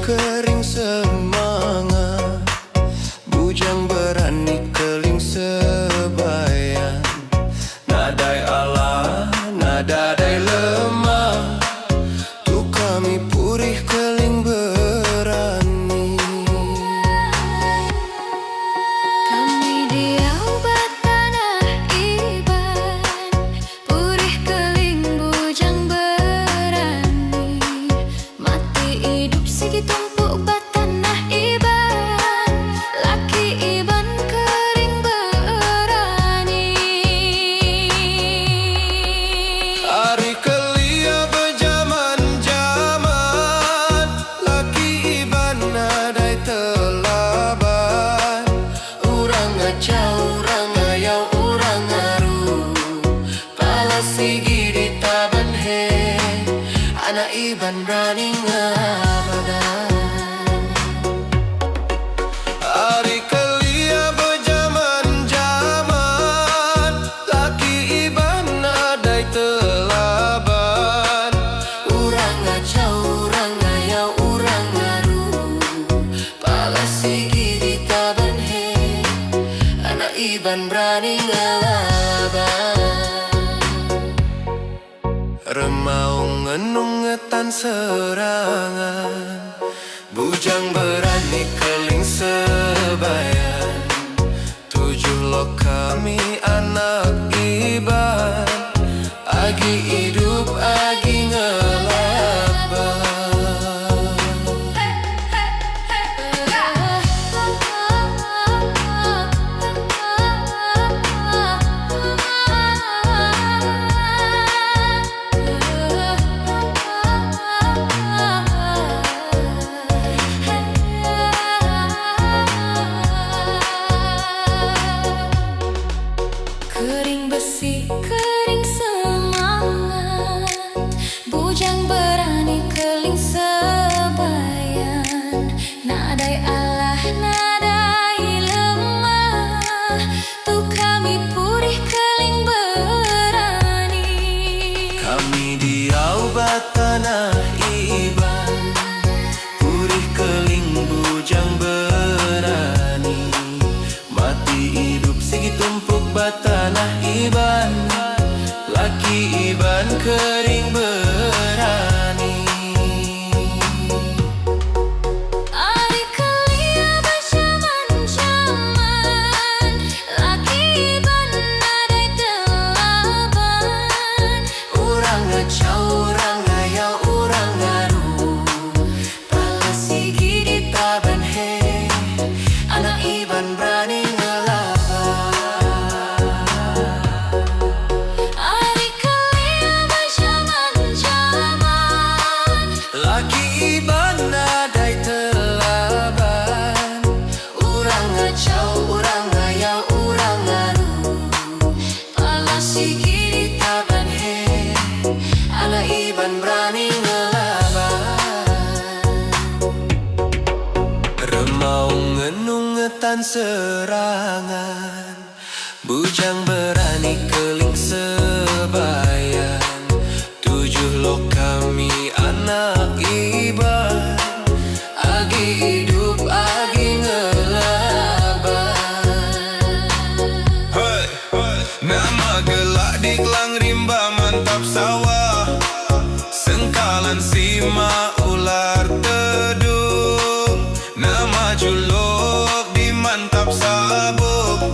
kering semangat, bujang berani keling sebayan. Nadai Allah, nadai lemah, tu kami purih keling berani. Kami diau tanah iban, purih keling bujang berani. Mati hidup sigi tumpuk tanah iban, laki iban kering berani. Ari kelia berjaman-jaman, laki iban nadai telaban. Urang ngacau, urang ngayau, urang ngaru, pala sigi di taban he, anak iban berani ngabagan. Ari kelia berjaman-jaman, laki iban nadai telaban. Urang ngacau, urang ngayau, urang ngaru, pala sigi di taban he, anak iban berani ngelaban. Remaung ngenung ngetan serangan, bujang berani keling sebayan. 7 lok kami anak iban, agi hidup agi ngelaban. Kering besi, kering semangat, bujang berani keling sebayan. Nadai Allah, nadai lemah, tu kami purih keling berani. Kami diau tanah iban, purih keling bujang berani. Mati hidup sigi tumpuk tanah iban, laki iban kering berani. Ari kelia berjaman-jaman, laki iban nadai telaban. Urang ngacau, urang ngayau, urang ngaru, pala sigi di taban he, anak iban berani ngelaban. Ari kelia berjaman-jaman, Laki iban nadai telaban. Urang ngacau, urang ngayau, urang ngaru, pala sigi di taban he, anak iban berani ngelaban. Remaung ngenung ngetan serangan, bujang berani keling sebayan. 7 lok kami anak iban, agi hidup agi ngelaban. Hey, nama gelak di kelang rimba mantap sawah, sengkalan sima ular tedung. Nama juluk di mantap sabuk,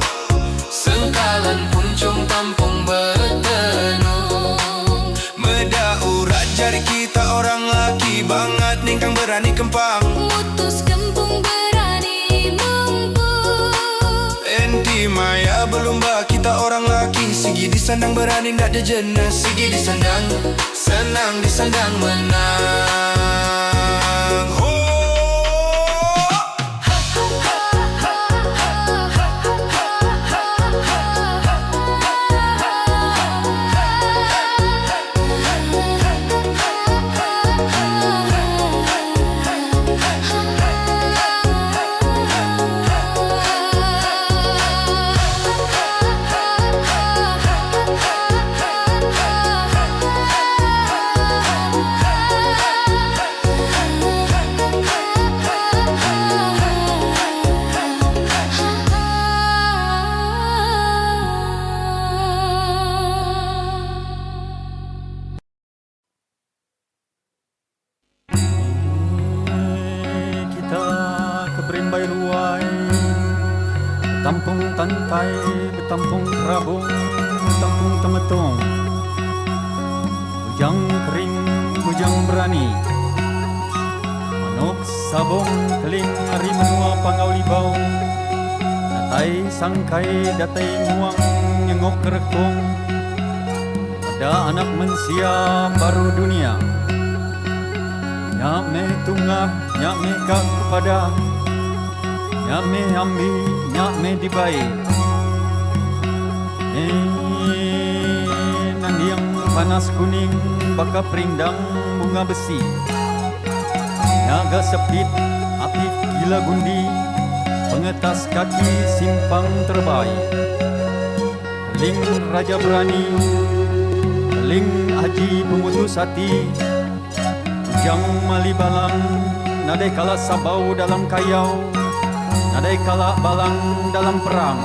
Sengkalan puncung kampung bertenung. meda urat jari kita orang laki banget ningkang berani kempang. mutus kempung berani mumpung. Enti maya berlomba kita orang laki, sigi disandang berani ndak ada jenis. Sigi disandang, senang disandang menang. Ho! Betampung tantai, betampung kerabung, betampung temetong. Bujang kering, bujang berani. Manuk sabong keling hari menua pangau libau. Datai sangkai, datai nguang nyengok kerekong. Pada anak mensia baru dunia. Nyak me tungah, nyak me kak kepada. Nyak me ambi, nyak me dibai. Nandiang panas kuning, baka perindang bunga besi. Nyaga sepit, api gila gundi, pengetas kaki simpang terbaik. Keling raja berani, keling haji pemutus hati. Bujang mali balang, nadai kala sabau dalam kayau, nadai kala balang dalam perang.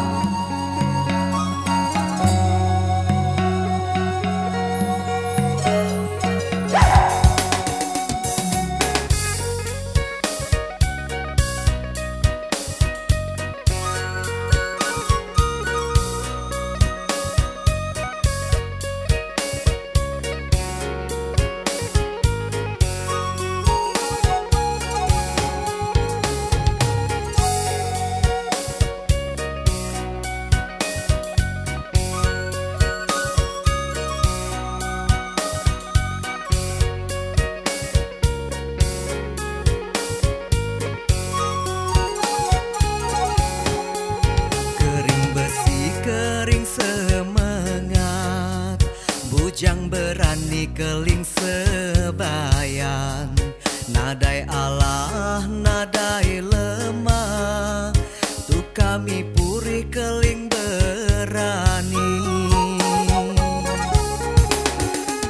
Semangat bujang berani keling sebayan, nadai Allah nadai lemah, tu kami puri keling berani.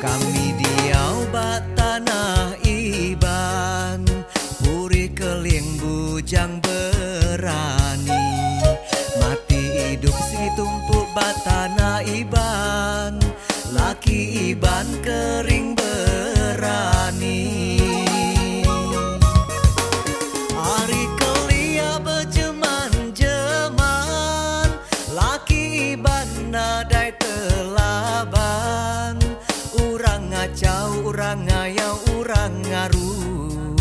Kami diau bat tanah iban, puri keling bujang berani. Mati hidup si tumpuk batana iban, laki iban kering berani. Hari kelia berjeman-jeman, laki iban nadai telaban. Urang ngacau, urang ngayau, urang ngaru,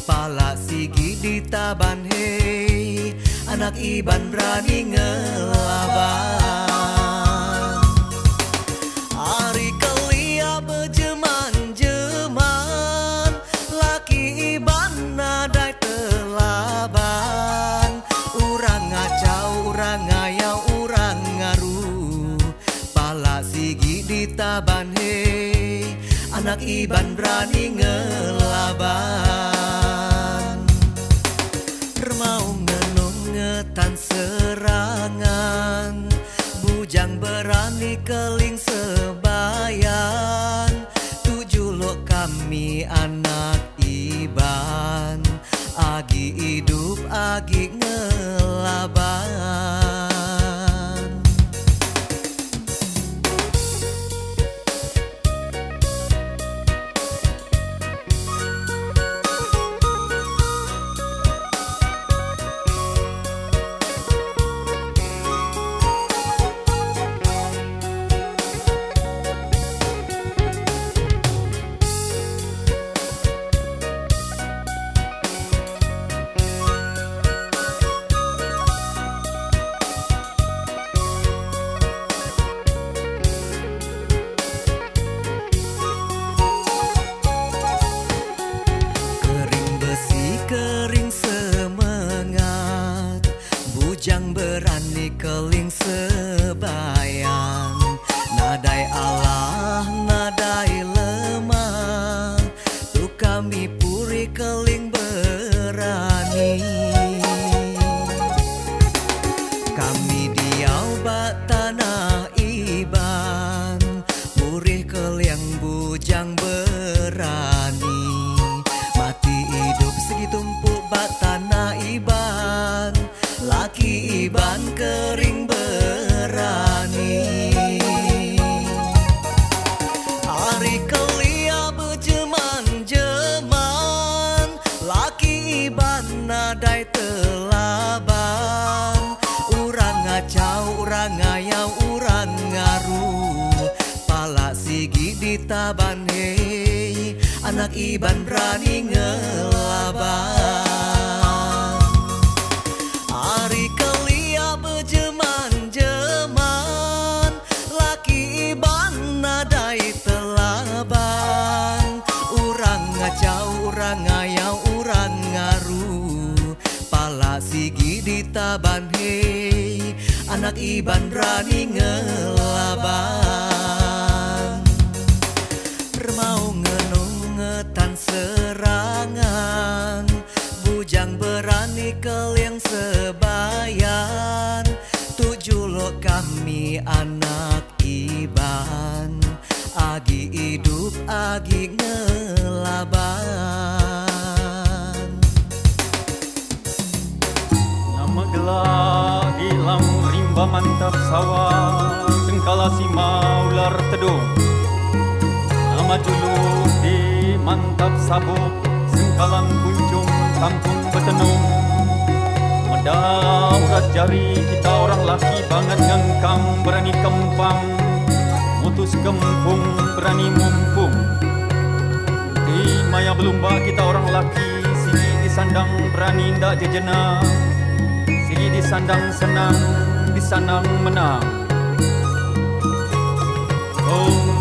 pala sigi ditaban hei, anak iban berani ngelaban. Hari kelia berjeman-jeman, laki iban nadai telaban. Urang ngacau, urang ngayau, urang ngaru, pala sigi ditaban hei, anak iban berani ngelaban. Remau ngetan serangan, bujang berani keling sebayan. Tujuh lo kami anak iban, agi hidup agi ngelaban. Bujang berani keling sebayan, nadai Allah nadai lemah, tu kami puri keling berani. Kami diau bat tanah iban, puri keling bujang berani. Mati hidup segi tumpuk bat tanah iban, laki iban kering berani. Hari kelia berjeman-jeman, laki iban nadai telaban. Urang taban hei, anak iban berani ngelaban. Ari kelia bejeman-jeman, laki iban nadai telaban. Urang ngacau, urang ngayau, urang ngaru, pala sigi di taban hei, anak iban berani ngelaban. Remau ngenungetan serangan, bujang berani keliang sebayan. Tujuh lo kami anak iban, agi hidup agi ngelaban. Nama gelak gilang rimba mantap sawah, sengkala sima ular tedung. Nama juluk di mantap sabuk, sengkalan kunjung kampung betenung. Meda urat jari kita orang laki banget ngengkang, berani kempang, mutus kempung berani mumpung. Di maya belumba kita orang laki, sini disandang berani ndak jejena, sini disandang senang, disandang menang. Oh